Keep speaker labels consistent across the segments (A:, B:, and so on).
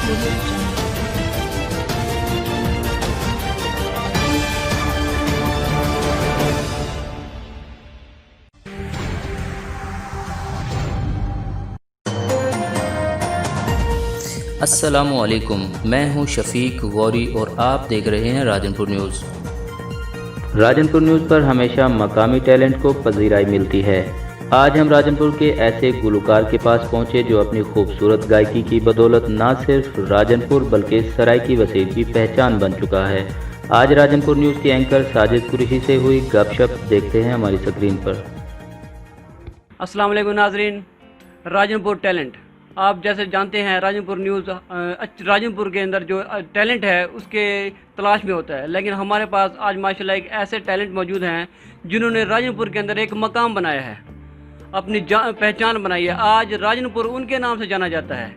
A: audio jungle.
B: अस्सलामुअलैकुम, मैं हूं शफीक गौरी और आप देख रहे हैं राजनपुर न्यूज़। राजनपुर न्यूज़ पर हमेशा मकामी टैलेंट को पजीराई मिलती है। आज हम राजनपुर के ऐसे गुलकार के पास पहुंचे जो अपनी खूबसूरत गायकी की बदौलत न सिर्फ राजनपुर बल्कि सराय वसीर की पहचान बन चुका है। आज राजनपुर न्यूज़ के एंकर साजिद कुरैशी से हुई गपशप देखते हैं हमारी स्क्रीन पर।
C: अस्सलाम वालेकुम नाजरीन, राजनपुर टैलेंट आप जैसे जानते हैं राजनपुर न्यूज़ राजनपुर के अंदर जो टैलेंट है उसके तलाश में होता है, लेकिन हमारे पास आज माशाल्लाह एक ऐसे टैलेंट मौजूद हैं जिन्होंने राजनपुर के अंदर एक मकाम बनाया है, अपनी पहचान बनाई है। आज राजनपुर उनके नाम से जाना जाता है।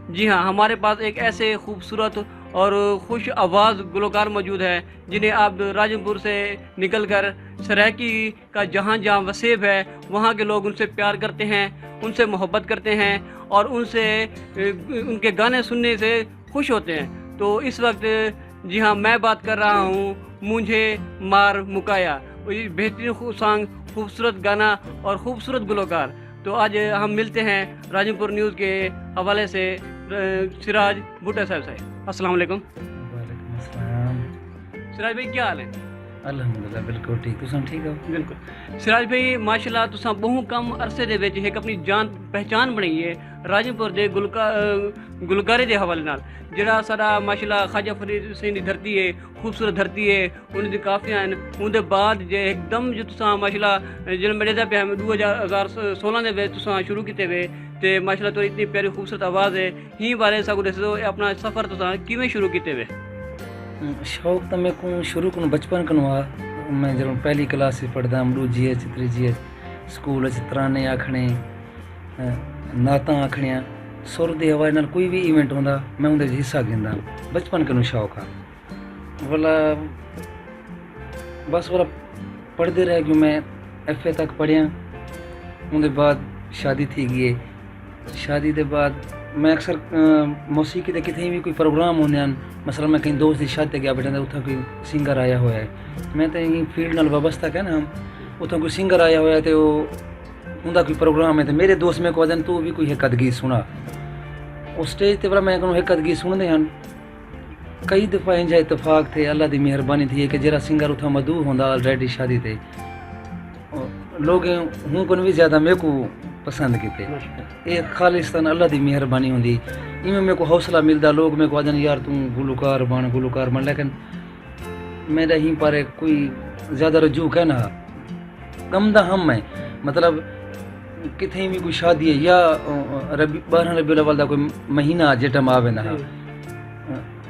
C: जी हाँ, हमारे पास एक ऐसे खूबसूरत और खुश आवाज़ गुलकार मौजूद है जिन्हें आप राजनपुर से निकलकर सरायकी का जहाँ जहाँ वसेब है वहाँ के लोग उनसे प्यार करते हैं, उनसे मोहब्बत करते हैं और उनके गाने सुनने से खुश होते हैं। तो इस वक्त जी हाँ, मैं बात कर रहा हूँ मुझे मार मुकाया, बेहतरीन सॉन्ग, खूबसूरत गाना और ख़ूबसूरत गुलकार। तो आज हम मिलते हैं राजनपुर न्यूज़ के हवाले से सिराज भुट्टो साहब से। अस्सलाम वालेकुम।
D: वालेकुम अस्सलाम।
C: सिराज भाई क्या हाल है?
D: अल्हम्दुलिल्लाह बिल्कुल ठीक, तुम ठीक हो?
C: बिल्कुल सिराज भाई, माशाल्लाह तुसां बहु कम अरसे दे विच एक अपनी जान पहचान बनाई है राजनपुर दे गुलकारे दे हवाले नाल। जेड़ा साडा माशाल्लाह ख्वाजा फरीद हुसैन दी धरती है, खूबसूरत धरती है, उनकी काफियां हैं। उनके बाद जे एकदम जो तुसां माशाल्लाह जिन मेरे दा पे 2016 दे विच तुसां शुरू कीते वे ते माशाल्लाह तो इतनी प्यारी खूबसूरत आवाज़ है। ही बारे साकू दसो अपना सफ़र तुसां किवें शुरू कीते वे?
D: शौक तो मेरे को शुरू को बचपन को हुआ। मैं जब पहली क्लास से पढ़दा दूजी तीजी स्कूल तराने आखने, नातां आखनियां, सुर दी हवाले नाल कोई भी इवेंट होंदा मैं उहदे हिस्सा गिंदा। बचपन को शौक आ वाला बस वाला पढ़ते रह गए। मैं FA तक पढ़िया, उहदे बाद शादी थी गई। शादी के बाद मैं अक्सर मौसीकी के कितने भी कोई प्रोग्राम होने हैं, मसला मैं कहीं दोस्त की शादी गया बैठा उतना कोई सिंगर आया हुआ है, मैं तो यही फील्ड नाल वाबस्ता है ना, हम उतना कोई सिंगर आया हुआ है तो उनका कोई प्रोग्राम है तो मेरे दोस्त में को तू भी कोई एक गीत सुना। उस स्टेज पर मैं कहूँ एक गीत सुनते हैं। कई दफ़ा इंजा इतफाक थे, अल्लाह की मेहरबानी थी कि जरा सिंगर उतना मदू होंदा ऑलरेडी शादी थे, लोग हूँ को भी ज़्यादा मेरे को पसंद किते। एक खालिस्तान अल्लाह की मेहरबानी होंदी, इमें मेरे को हौसला मिलता। लोग मेरे को आदन यार तू गुलकार बन, लेकिन मेरा ही पर कोई ज़्यादा रजू कहना कम दा हम है। मतलब कितने भी कोई शादी है या 12 रबीउल अव्वल का कोई महीना जे टाइम आवे ना,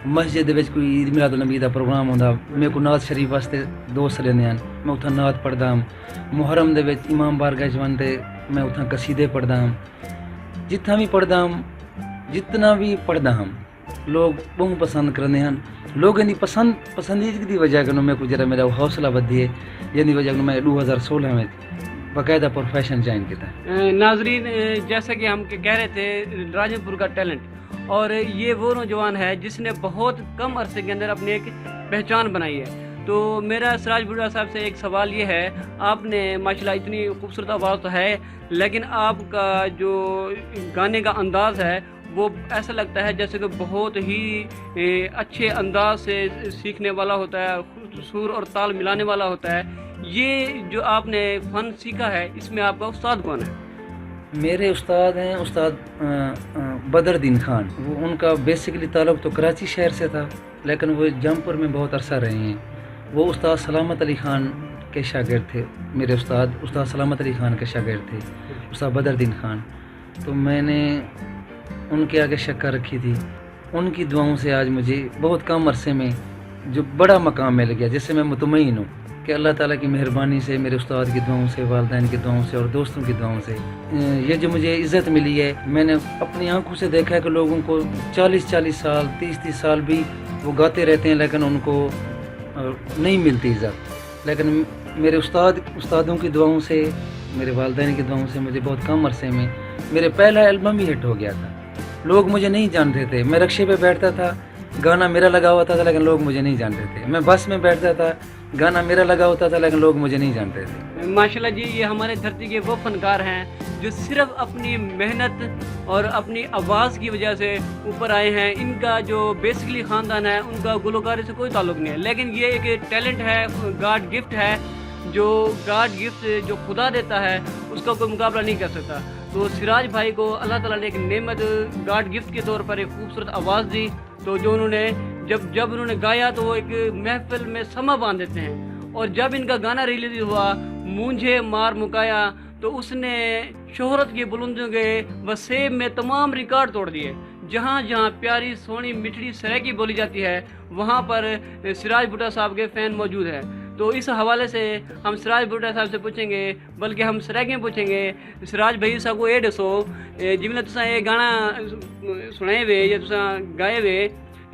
D: मस्जिद विच कोई ईद मिलाद नबी का प्रोग्राम होंदा, मेरे को नात शरीफ वास्ते दोस्त लेंदे हैं, मैं उतना नात पढ़दा। मुहर्रम दे विच इमाम बारगाह जवान ते मैं उतना कसीदे पढ़दा। जितना भी पढ़दा, जितना भी पढ़दा हम लोग बहुत पसंद करते हैं। लोगों की पसंदीदगी की वजह से मेरे को जरा मेरा हौसला बढ़ी है, जिसकी वजह से मैं 2016 में बाकायदा प्रोफेशन ज्वाइन किया।
C: नाजरीन, जैसा कि हम कह रहे थे राजनपुर का टैलेंट, और ये वो नौजवान है जिसने बहुत कम अरसे के अंदर अपनी एक पहचान बनाई है। तो मेरा सिराज भुट्टो साहब से एक सवाल ये है, आपने माशाल्लाह इतनी खूबसूरत आवाज़ तो है, लेकिन आपका जो गाने का अंदाज़ है वो ऐसा लगता है जैसे कि बहुत ही अच्छे अंदाज से सीखने वाला होता है, सुर और ताल मिलाने वाला होता है। ये जो आपने फ़न सीखा है इसमें आपका उस्ताद कौन है?
D: मेरे उस्ताद हैं उस्ताद बदरुद्दीन खान। वो उनका बेसिकली ताल्लुक़ तो कराची शहर से था, लेकिन वो जमपुर में बहुत अरसा रहे हैं। वो उस्ताद सलामत अली खान के शागिर्द थे। मेरे उस्ताद सलामत अली खान के शागिर्द थे, उस्ताद बदरुद्दीन खान। तो मैंने उनके आगे शक्कर रखी थी। उनकी दुआओं से आज मुझे बहुत कम अरसे में जो बड़ा मकाम मिल गया, जिससे मैं मुतमईन हूँ कि अल्लाह ताला की मेहरबानी से, मेरे उस्ताद की दुआओं से, वालिदैन की दुआओं से और दोस्तों की दुआओं से ये जो मुझे इज़्ज़त मिली है। मैंने अपनी आंखों से देखा है कि लोगों को 40-40 साल 30-30 साल भी वो गाते रहते हैं, लेकिन उनको नहीं मिलती इज़्ज़त। लेकिन मेरे उस्तादों की दुआओं से, मेरे वालिदैन की दुआओं से मुझे बहुत कम अरसे में मेरे पहला एल्बम भी हिट हो गया था। लोग मुझे नहीं जानते थे। मैं रिक्शे पे बैठता था, गाना मेरा लगा होता था, लेकिन लोग मुझे नहीं जानते थे। मैं बस में बैठता था, गाना मेरा लगा होता था, लेकिन लोग मुझे नहीं जानते थे।
C: माशाल्लाह जी, ये हमारे धरती के वो फनकार हैं जो सिर्फ अपनी मेहनत और अपनी आवाज़ की वजह से ऊपर आए हैं। इनका जो बेसिकली ख़ानदान है उनका गुलकारी से कोई ताल्लुक़ नहीं है, लेकिन ये एक टैलेंट है, गॉड गिफ्ट है, जो गॉड गिफ्ट जो खुदा देता है उसका कोई मुकाबला नहीं कर सकता। तो सिराज भाई को अल्लाह ताला ने एक नेमत गॉड गिफ्ट के तौर पर एक खूबसूरत आवाज़ दी, तो जो उन्होंने जब उन्होंने गाया तो वो एक महफिल में समा बांध देते हैं। और जब इनका गाना रिलीज हुआ मुझे मार मुकाया, तो उसने शोहरत की बुलंदियों के वसेब में तमाम रिकॉर्ड तोड़ दिए। जहाँ जहाँ प्यारी सोनी मिठड़ी सराइकी बोली जाती है वहाँ पर सिराज भुट्टो साहब के फ़ैन मौजूद हैं। तो इस हवाले से हम सिराज भुट्टो साहब से पूछेंगे, बल्कि हम सराइकी पूछेंगे। सिराज भाई साहब को ये दसो जिमें तुसा ये गाना सुनाए वे या तुसा गाए वे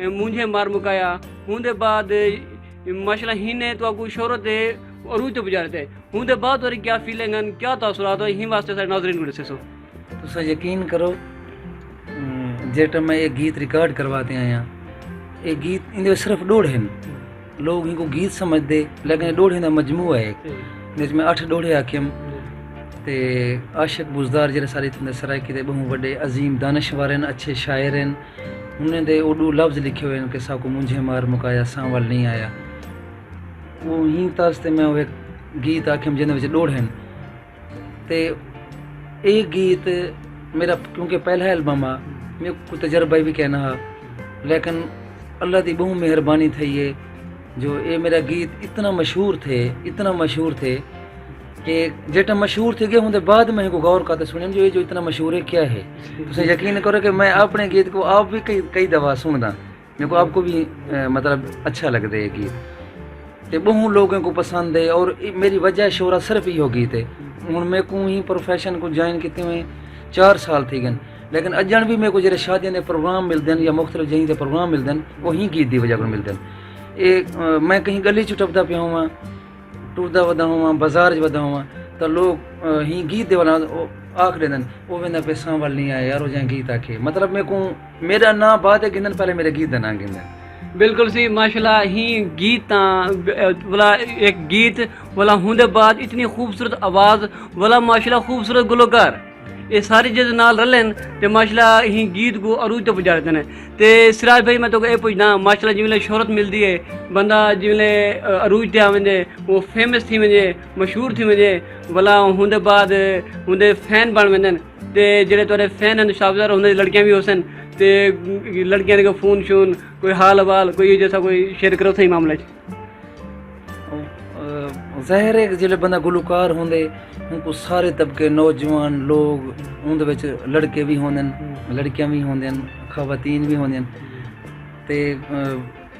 C: मुझे मार मुकाया, उनके बाद माशाल्लाह ही ने तो आपको शोहरत अरूज तो बुझा रहे थे, उनके बाद और क्या फीलिंग क्या तासुरात ही वास्ते सारे नाज़रीन को दसो।
D: तुसा यकीन करो जेटा मैं एक गीत रिकॉर्ड करवाते आया, एक गीत इंदे सिर्फ डोड़ हैं, लोग इनको गीत समझते, लेकिन डोड़ हैं मजमू है एक जिसमें 8 डोड़े आखिम ते आशिक बुजदार जरे सारी थंदे सराइकी दे बहु बड़े अजीम दानश्वर हैं, अच्छे शायर हैं। उन्हें दे उर्दू लफ्ज़ लिखे हुए हैं कि साको मुझे मार मुकाया सांवल नहीं आया। वो ही तास्ते मैं वो एक गीत आखिम जिन्हें विच डोड़ हैं ते एक गीत मेरा क्योंकि पहला एल्बम आ मेरे को तजर्बा भी कहना है, लेकिन अल्लाह की बहु मेहरबानी थी ये जो ये मेरा गीत इतना मशहूर थे कि जेटा मशहूर थे गए उनके बाद मैं इनको गौर करते सुने जो ये जो इतना मशहूर है क्या है। तो यकीन करो कि मैं अपने गीत को आप भी कई दफ़ा सुनदा, मेरे को आपको भी मतलब अच्छा लगता है ये गीत, तो बहु लोगों को पसंद है। और मेरी वजह शोहरत सिर्फ यो गीत है। हूँ मेरे को ही प्रोफेशन को ज्वाइन किए हुए 4 साल थी गए, लेकिन अजन भी मेरे को जो शादियों के प्रोग्राम मिलते हैं या मुख्तलिफ जगह के प्रोग्राम मिलते हैं वो ही गीत की वजह को मिलते हैं। एक मैं कहीं गली च टपदा पिया हुआ, टुरदा वदा हुआ, बाजार च वदा हुआ, तो लोग ही गीत दे वाला आख देन वो वेंदा पे सांवल नहीं आया यार, जहाँ गीत आखे मतलब मेरे को मेरा ना बात है गिंदन पहले मेरे गीत का ना गिंदन।
C: बिल्कुल सी माशाल्लाह ही गीत वाला एक गीत वाला होने बाद इतनी खूबसूरत आवाज़ वाला माशाल्लाह खूबसूरत गुलकार ये सारी चीज़ नाल रलन तो माशाल्लाह ही गीत को अरूज तो पुजा देते हैं। तो सिराज भाई मैं तो ये पूछना माशाल्लाह जिमें शोहरत मिलती है बंदा जिमें अरूज ते आवेंदे वो फेमस थी वजे मशहूर थी वजे वाला होंदे बाद होंदे फैन बन वेंदे ते जेड़े तुहाडे फैन हैं शाबजार होंदे लड़कियां भी होसन ते लड़कियां के फोन शोन कोई हाल हवाल कोई जैसा कोई शेयर करो सही मामले
D: ज़ाहिर है जिले बंदा गुलकार होंदे उनको सारे तबके नौजवान लोग उनदे विच लड़के भी होंदे लड़कियां भी होंदे खवातीन भी होंदे ते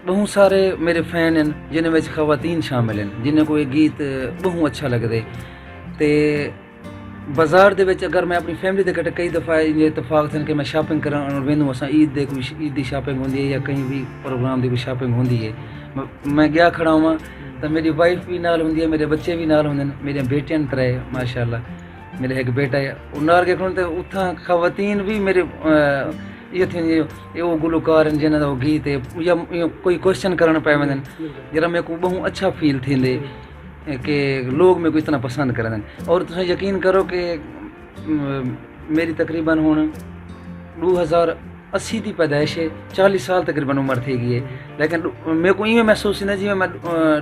D: बहुत सारे मेरे फैन हैं जिन्हें विच खवातीन शामिल हैं जिन्हें कोई गीत बहुत अच्छा लगदे। ते बाजार दे विच अगर मैं अपनी फैमिली दे कटे कई दफ़ा ये इतफाक थे कि मैं शॉपिंग करन वेंदो असां ईद दे कोई ईद दी शॉपिंग होंदी है या कहीं भी प्रोग्राम दी कोई शॉपिंग होंदी है मैं गया खड़ा हुआ तो मेरी वाइफ भी नाल होंदी है, मेरे बच्चे भी नाल होंदे, मेरे बेटियां 3 माशाल्लाह, मेरे एक बेटा है उन्नार के खड़ोते उत्थां खवातीन भी मेरे ये थी ये वो गुलकार हैं जिन्हें वो गीत है या कोई क्वेश्चन करन पे वञनि जरा मेरे को बहुत अच्छा फील थींदे कि लोग मेरे को इतना पसंद करन। और तुम यकीन करो कि मेरी तकरीबन हुण 2080 की पैदाइश है, 40 साल तकरीबन उम्र थी गई है, लेकिन मेरे को इवें महसूस नहीं जिवें मैं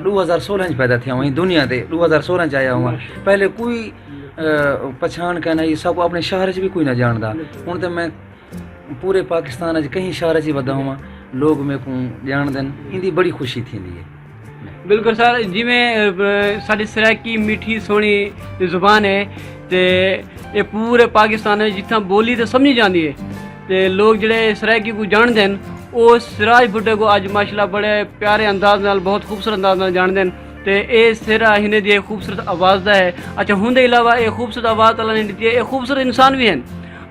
D: 2016 पैदा थिया वहीं दुनिया से 2016 आया हुआ। पहले कोई पछाण कहना ये सब अपने शहर भी कोई ना जानता, हूँ तो मैं पूरे पाकिस्तान कहीं शहर च वधा हुआ लोग मेरे को जान देन इंदी बड़ी खुशी थी है।
C: बिल्कुल सर जिमें साड़ी सराइकी मीठी सोहनी जुबान है तो ये पूरे पाकिस्तान में जितना बोली तो समझी जाती है तो लोग जड़े सराइकी को जानते हैं वो सिराज भुट्टो को अज माशाल्लाह बड़े प्यारे अंदाज नाल बहुत खूबसूरत अंदाज नाल जानते हैं तो ये सिरा हिने दी खूबसूरत आवाज़ का है। अच्छा होंदे अलावा ये खूबसूरत आवाज़ अल्लाह ने दी है, ये खूबसूरत इंसान भी हैं।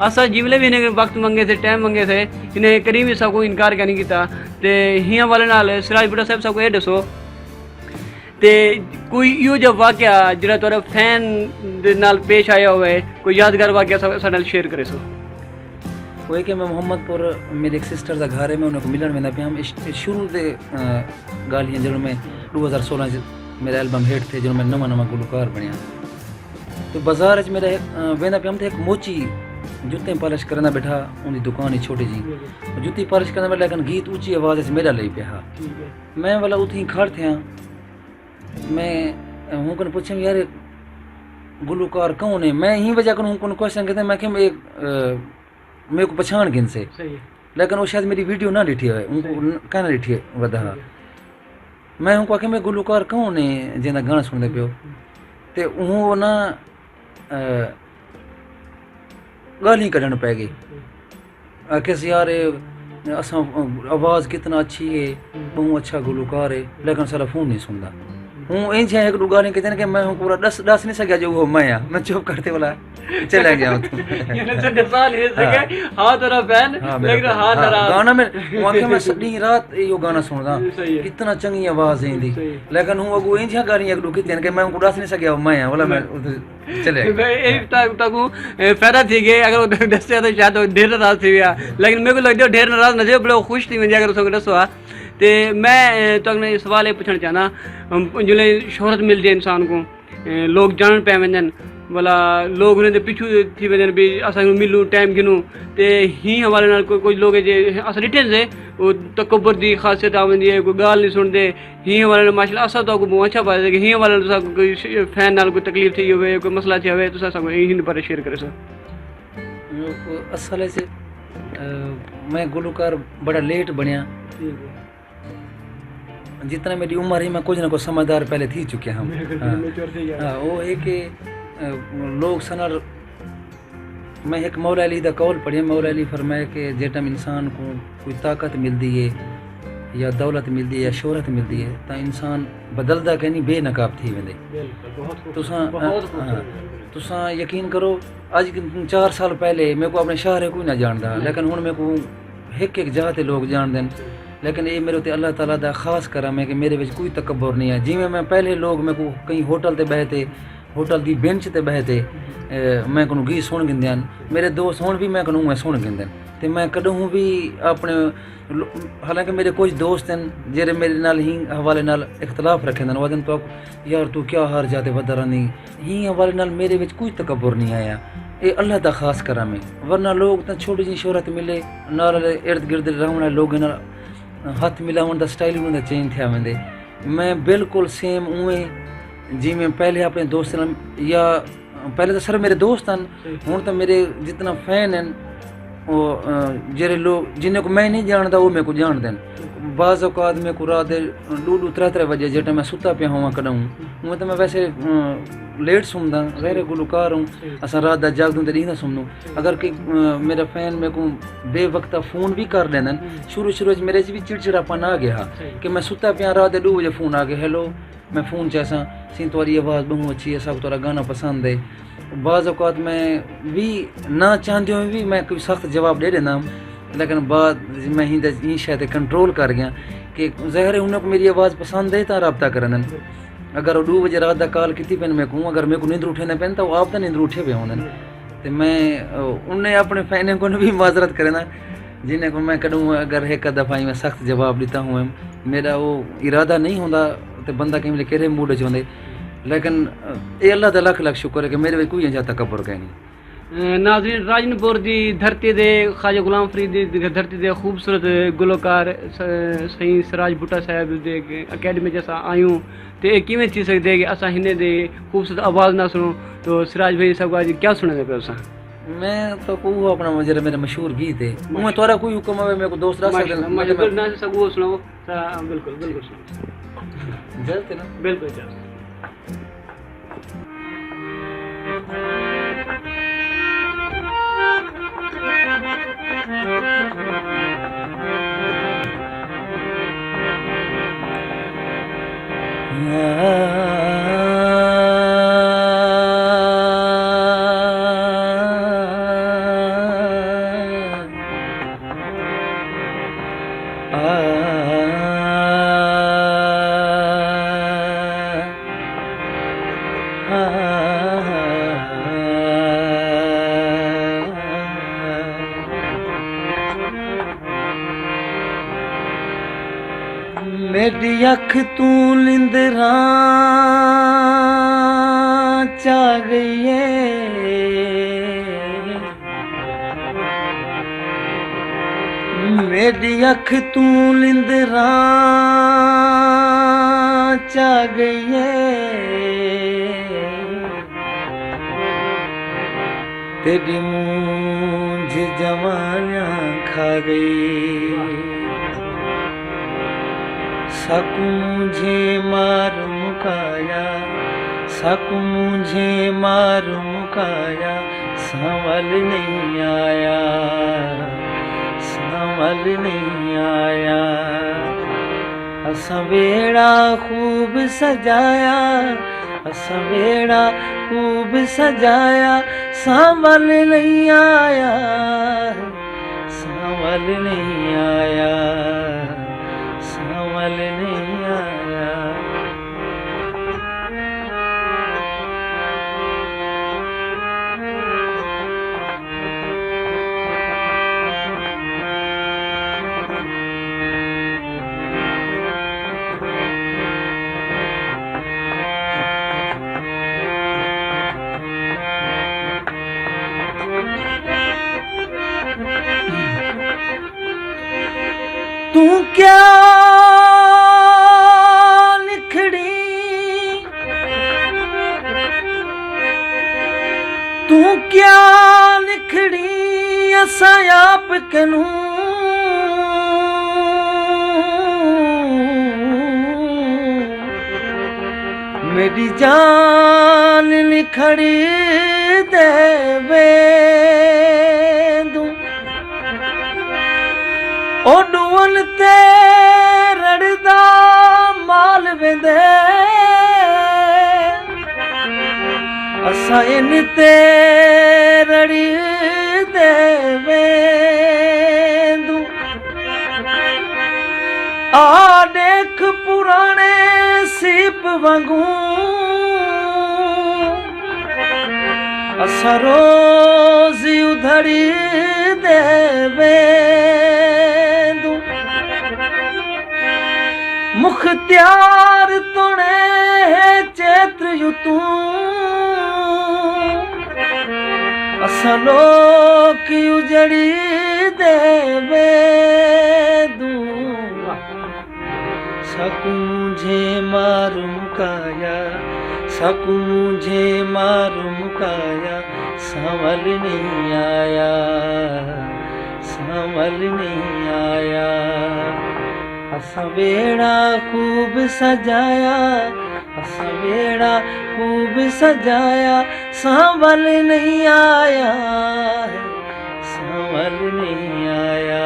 C: असा जिमले भी इन्हें वक्त मंगे थे टाइम मंगे थे इन्हें करीम भी सबको इनकार क्या नहीं किया तो हियाँ वाले नाल सिराज भुट्टो साहब सबको ये दसो तो कोई यो जो वाक़या जो तुहाडे फैन दे नाल पेश आया हुआ है कोई यादगार वाक़या साडे नाल शेयर करे सो।
D: वो है कि मैं मोहम्मदपुर मेरी एक सिस्टर का घर है, मैं उन्हें मिलन वेंदा पिया। हम शुरू से गालियाँ जो मैं 2016 मेरा एल्बम हिट थे, जो मैं नवा नवा गुलकार बनया। तो बाजार च मेरा वेंदा पिया, एक मोची जुत्ते पॉलिश करना बैठा, उनकी दुकान ही छोटी जी, जुत्ती पॉलिश करना बैठा, लेकिन गीत ऊंची आवाज़ मेरा ले पिया। मैं वाला उठी खड़ थे, मैं हूँ कन पूछा यार गुलकार कौन है, मैं ही वजह कन हूँ क्वेश्चन कहते मैं कि मेरे को पछाण गिन से, लेकिन वो शायद मेरी वीडियो ना डिठी है, उनको कहना डिठी वधा। मैं उनको आखे मैं गुलकार कौन है जिंदा गाना सुनते पियो, तो हूँ ना गाली कढ़न पै गई। आखे यार असा आवाज़ कितना अच्छी है, बहुत अच्छा गुलकार है, लेकिन सारा फोन नहीं सुनता। हूँ इंज है एक गाली कहते हैं कि मैं हूँ पूरा दस नहीं सकिया जो वो मैं मैं चुप करते वाला चला गया गाना में आखे मैं सॼी रात यो गाना सुनदा, कितना चंगी आवाज़ है इंदी, लेकिन हूँ अगो इंज गाली एक की कि मैं उनको दस नहीं सकिया मैं वाला मैं चले
C: फायदा थी गए अगर दसिया तो शायद ढेर नाराज थी गया, लेकिन मेरे को लगता ढेर नाराज न थे, बड़े खुश थी मुझे अगर उसको दसो। तो मैं तो सवाल ये पूछना चाहना, जिले शोहरत मिलती है इंसान को, लोग जान पे वजन भला लोग उन्हें पिछू थी वजन भी अस मिलूँ टाइम गिनूँ, तो ही हवाले नाल कोई लोग जे अस डिठे से वो तकबर की खासियत आवेंदी है, कोई गाल नहीं सुनते, ही हवाले माशाल्लाह असा तो बहुत अच्छा बात है कि ही हवाले कोई फैन नाल कोई तकलीफ थी हो, कोई मसला थी हो, तो असां हिंद बारे शेयर करे सर।
D: असल से मैं गुलकार बड़ा लेट बनया, जितना मेरी उम्र है मैं कुछ ना कुछ समझदार पहले थी चुके हम। हाँ वो है कि लोग सनर मैं एक मौला अली दा कौल पढ़िया, मौला अली फरमाए कि जेटम इंसान को कोई ताकत मिलती है या दौलत मिलती है या शोहरत मिलती है तो इंसान बदलदा कि नहीं बेनकाब थी वेंदे। तुसां यकीन करो अज 4 साल पहले मेरे को अपने शहर कोई ना जानता, लेकिन हुण मेरे को एक जगह ते लोग जान देन, लेकिन ये मेरे ते अल्लाह ताला दा खास करम है कि मेरे विच कोई तकब्बुर नहीं है। जिवें मैं पहले लोग मेरे को कहीं होटल ते बहते, होटल दी बेंच ते बहते मैं को गीत सुन गिंदे, मेरे दोस्त हुण भी मैं को मैं सुन गिंदे, तो मैं कदों भी अपने हालांकि मेरे कुछ दोस्त हैं जेरे मेरे नाल ही हवाले नाल इख्तलाफ रखे वदन तो यार तू क्या हार जाते वदरा नहीं ही हवाले नाल मेरे विच कोई तकब्बुर नहीं आया, ये अल्लाह दा खास करम है। वरना लोग तो छोटी जी शोहरत मिले नाल इर्द गिर्द रहने वाले लोग हाथ मिलावन का स्टाइल उन्हें चेंज थे वेंदे। मैं बिल्कुल सेम उवें जिवें पहले अपने दोस्त या पहले तो सर मेरे दोस्त हैं, हुण तो मेरे जितना फैन हैं वो जेरे लोग जिन्हें को मैं नहीं जानता वो मेरे को जान दें। बाज़ औक़ात मेरे को रात 2-3 बजे जेटा मैं सुता पिया हुआ कदूँ हूँ, तो मैं वैसे लेट सुनदा गैर गुलकार हूँ, असा रात दा जागदूँ तो ॾींदा सुनूँ। अगर कि मेरा फैन मेरे को बेवक्ता फ़ोन भी कर देंदन, शुरू मेरे भी चिड़चिड़ापन आ गया कि मैं सुता पिया रात 2 बजे फ़ोन आ गया, हेलो मैं फ़ोन चैसा सी तुम्हारी आवाज़ बहुत अच्छी है, सब तुम्हारा गाना पसंद है। बाज़ औक़ात मैं भी ना चाहते हुए भी मैं कोई सख्त जवाब दे देना, लेकिन बाद मैं ही शायद कंट्रोल कर गया कि ज़ाहिर है उन्हें को मेरी आवाज़ पसंद है तो रब्ता करन। अगर 2 बजे रात का कॉल की पेन मैं कहूँ अगर मेरे को नींद उठे ना पेन तो आप तो नींद उठे पे होने, तो मैं उन्हें अपने फैन को भी माजरत करना जिन्हें को मैं करूँ अगर एक दफ़ा मैं सख्त जवाब देता हूँ, मेरा वो इरादा नहीं होता तो बंदा कहीं केड़े मूड च होंदे, लेकिन ये अल्लाह दा लख लख शुक्र है कि मेरे कोई ऐसा तकब्बुर कहीं नहीं।
C: नाज़रीन राजनपुर की धरती दे ख्वाजा गुलाम फरीद की धरती दे खूबसूरत गुलकार सही सिराज भुट्टा साहब दे अकेडमी जैसा आयूँ तो ये किमें थी सकते कि असा हिने दे खूबसूरत आवाज़ ना सुनो, तो सिराज भाई सब आज क्या सुने पे असा?
D: मैं तो कहूँ अपना मुझे मेरा मशहूर गीत है, मैं तोरा कोई हुक्म है मेरे को दोस्त रख सकते
C: ना सब सुनाओ। बिल्कुल बिल्कुल सुनाओ,
D: जल्द ना
C: बिल्कुल जल्द।
D: मेरी अख तू लिंदरा चा गई है, मेरी अख तू लिंदरा चा गई है, तेरी मूंझ जवानियां खा गई। सकू मुझे मार मुकाया, सकू मुझे मार मुकाया, संभल नहीं आया, संभल नहीं आया। असवेड़ा खूब सजाया, असवेड़ा खूब सजाया, संभल नहीं आया, संभल नहीं आया, संभल नहीं आया। तू क्या लिखड़ी, तू क्या लिखड़ी असा आप कनू, मेरी जान लिखड़ी देवे दूं, ओ डुअन ते रड़दा माल वेंदे, असां इन ते रड़ी देवे दूं। आ देख पुराने सीप वांगू असां रोज़ उधड़ी देवे दूं। मुख्तियार तुणे चैत्र युतू, असां लोक उजड़ी देवे दूं। सकू मुझे मार मुकाया, सकू मुझे मार मुकाया, संभल नहीं आया, संभल नहीं आया। असवेड़ा खूब सजाया, असवेड़ा खूब सजाया, संभल नहीं आया, संभल नहीं आया,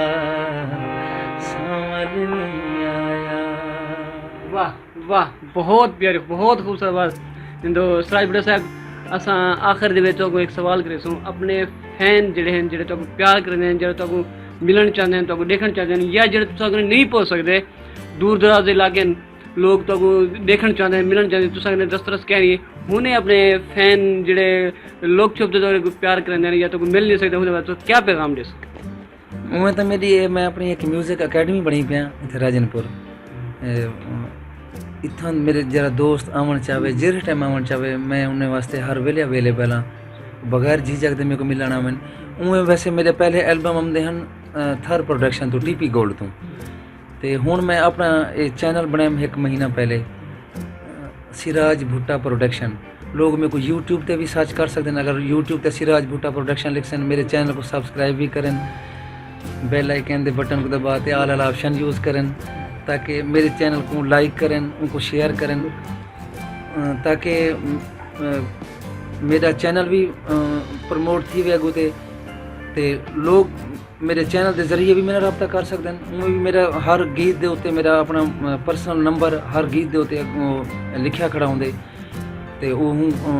D: संभल नहीं आया।
C: वाह वाह, बहुत प्यारी, बहुत खूबसूरत बात। इंदो सराज बड़ा साहब असां आखिर दे विच तो एक सवाल करे सूं, अपने फैन जिहड़े हैं, जिहड़े तो प्यार करदे हैं, जिहड़े तो मिलन चाहते हैं, तो देखना चाहते हैं, या जिहड़े तुसां कन्नै नहीं पहुंच सकदे, दूर दराज दे इलाके लोग तो देखना चाहते हैं, मिलन चाहते हैं, तुसां कन्नै दस्तरस कहनी हुणे अपने फैन जिहड़े लोग छुपदे तो प्यार करदे हैं या तो मिल नहीं सकदे, उहदे बारे क्या पैगाम दे सको?
D: उमें तो मेरी मैं अपनी एक म्यूजिक अकेडमी बनी पिया इत्थे राजनपुर। इत्थों मेरे जरा दोस्त आवन चाहे, जिस टाइम आवन चाहे, मैं उन्हें वास्ते हर वेले अवेलेबल हाँ, बगैर झिझक दे मेरे को मिलना मैं। उमें वैसे मेरे पहले एल्बम आमदे हैं थर प्रोडक्शन तो टीपी गोल्ड तो, ते हुण मैं अपना चैनल बनाया एक महीना पहले, सिराज भुट्टा प्रोडक्शन। लोग मेरे को यूट्यूब पे भी सर्च कर सकते हैं, अगर यूट्यूब पे सिराज भुट्टा प्रोडक्शन लिख सन, मेरे चैनल को सब्सक्राइब भी करें, बेल आइकन के बटन को दबाते आल वाला ऑप्शन यूज़ करें, ताकि मेरे चैनल को लाइक करें, उनको शेयर करें, ताकि मेरा चैनल भी प्रमोट थी वे अगू ते लोग मेरे चैनल के जरिए भी मेरा रब्ता कर सकते हैं। उमें भी मेरा हर गीत दे उत्ते मेरा अपना पर्सनल नंबर हर गीत दे उत्ते लिखिया खड़ा होंदे, ते वो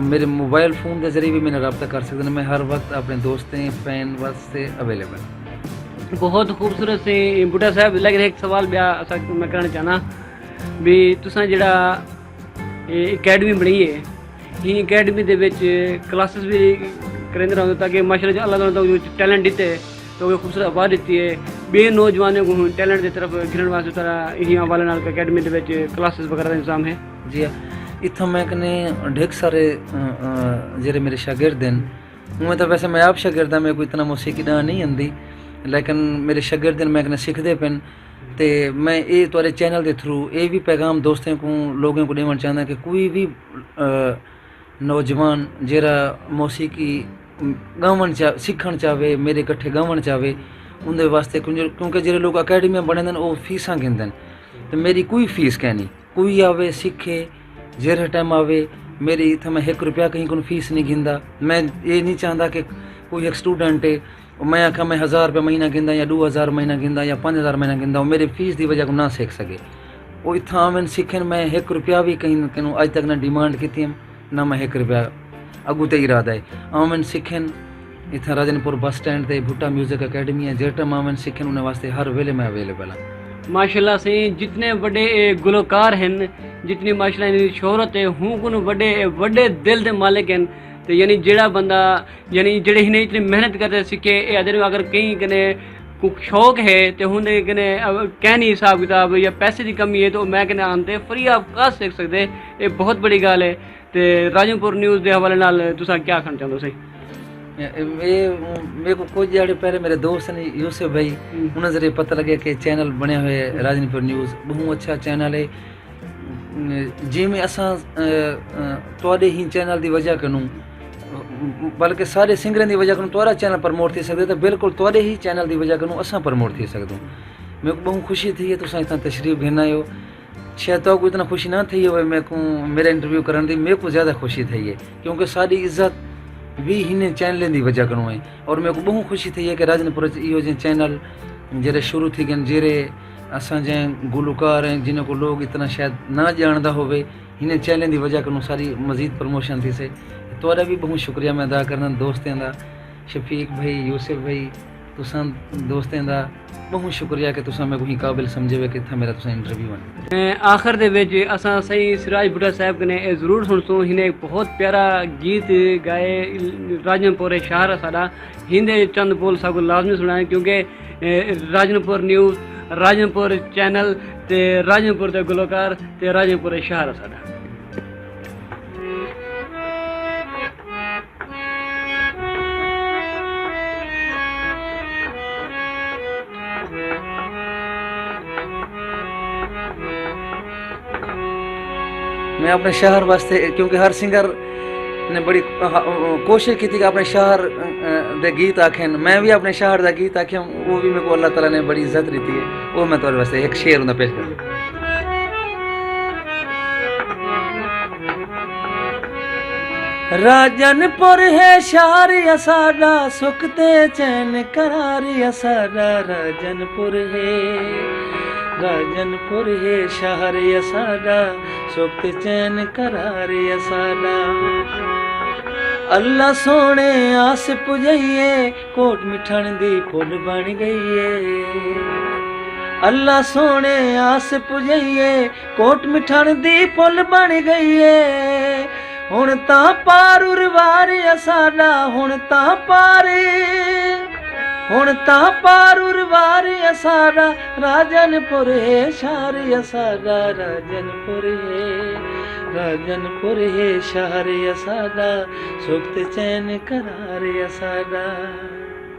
D: मेरे मोबाइल फ़ोन के जरिए भी मेरा रब्ता कर सकते हैं। मैं हर वक्त अपने दोस्तें फैन वास्ते अवेलेबल।
C: बहुत खूबसूरत से बुढ़ा साहब, लेकिन एक सवाल मैं करना चाहना भी, तुसा जेड़ा अकैडमी बनी है, ही अकैडमी दे विच क्लासेस भी करेंदे रहो, ताकि माशाअल्लाह अल्लाह ताला टैलेंट दिते तो खूबसूरत आवाज़ दी है, बे नौजवानों को टैलेंट की तरफ घिरन वास्ते तरह यहाँ वाले नाल अकेडमी के क्लासेस वगैरह का इंतजाम है?
D: जी इतना मैं कने ढेर सारे जेरे मेरे शागिर्द हैं उमें तो वैसे मैं आप शागिर्द मेरे को इतना मौसीकी दा नहीं आंदी लेकिन मेरे शागिर्द मैं कने सीखते पेन ते मैं ये तुहारे चैनल के थ्रू ये भी पैगाम दोस्तों को लोगों को देना चाहता कि कोई भी नौजवान जेरा मौसीकी गावन सीखण चाहे मेरे कट्ठे गावन चाहे उनके वास्ते क्योंकि जेरे लोग अकेडमियां बने वो फीसा गिनते तो मेरी कोई फीस कहनी कोई आवे सीखे जेरे टाइम आवे मेरी इतना मैं 1 रुपया कहीं को फीस नहीं गिनता। मैं ये नहीं चाहता कि कोई एक स्टूडेंट है मैं आखा मैं 1000 रुपया महीना गिनदा या 2000 महीना गिनदा या 5000 महीना गिनदा मेरे फीस की वजह को ना सीख सके वो इतना आवन सीखन मैं 1 रुपया भी कहीं अज तक ना डिमांड की ना मैं 1 रुपया अगू तो इरादा है आवन सीखन इतना राजनपुर बस स्टैंड ते भुट्टा म्यूजिक अकेडमी है जेटा आवन सीखन उन्हें वास्ते हर वेले मैं अवेलेबल हाँ।
C: माशाल्लाह से जितने बड़े गुलकार हैं जितनी माशाल्लाह इनकी शोहरत है हूँ कुन बड़े दिल के मालिक हैं तो यानी जेड़ा बंदा यानी जेड़े इन्हें इतनी मेहनत करते सीखे अगर कहीं कने शौक है तो उन्हें कने कहनी हिसाब किताब या पैसे की कमी है तो मैं कहने आते फ्री आप का सीख सकते ये बहुत बड़ी गल है। तो राजनपुर न्यूज़ के हवाले नाल तुसा क्या आखना चाहते हो सही?
D: मेरे को कुछ जड़े पहले मेरे दोस्त ने यूसुफ भाई उन्हें जरिए पता लगे कि चैनल बने हुए राजनपुर न्यूज़ बहुत अच्छा चैनल है जिमें असा तुहाडे ही चैनल की वजह कनू बल्कि सारे सिंगरन की वजह कनू तुहारा चैनल प्रमोट थी सकते तो बिल्कुल तुहाडे ही चैनल की वजह कनू असा प्रमोट थी सकूँ। मेरे को बहुत खुशी थी है तुसा इतना तशरीफ घेना हो शायद तो इतना खुशी ना थी हो मेरे को मेरा इंटरव्यू करने की मेरे को ज़्यादा खुशी थी है क्योंकि सारी इज्जत भी हिन चैनल की वजह करूँ है और मेरे को बहुत खुशी थी है कि राजनपुर इो जो चैनल जेरे शुरू थी गए जेरे असा जे गुलकार हैं जिन्हें को लोग इतना शायद ना जानता हो हिन चैनल की वजह करूँ सारी मजीद प्रमोशन थी से तोरा भी बहुत शुक्रिया मैं अदा करना दोस्तों का शफीक भाई यूसुफ भाई तुसा दोस्तों का बहुत शुक्रिया कि तुसा मेरे को ही काबिल समझे कि था मेरा तुसा इंटरव्यू बन।
C: आखिर दे विच असा सही सिराज बुढ़ा साहब कने जरूर सुनसो हिने एक बहुत प्यारा गीत गाए राजनपुर शहर साडा हिंदे चंद बोल सागो लाजमी सुनाए क्योंकि राजनपुर न्यूज़ राजनपुर चैनल ते राजनपुर दे गुलकार ते राजनपुर शहर साडा।
D: मैं अपने शहर वास्ते क्योंकि हर सिंगर ने बड़ी कोशिश की थी कि अपने शहर दे गीत आखें मैं भी अपने शहर का गीत आख्या वो भी मेरे को अल्लाह ताला ने बड़ी इज्जत दी है वो मैं तुम्हारे वास्ते एक शेर उन्हें पेश कर। राजनपुर है शहर साडा सुखते चैन करार साडा राजनपुर है शहर साडा सुख चैन करार साडा अल्लाह सोने आस पुजाइए कोट मिठन दी फुल बन गई है अल्लाह सोने आस पुजाइए कोट मिठन दी फुल बन गई है हुण तां पार उरवार साडा हुण तां पार उरवार साडा राजनपुर है शहर साडा राजनपुर है शहर साडा सुख चैन करार साडा।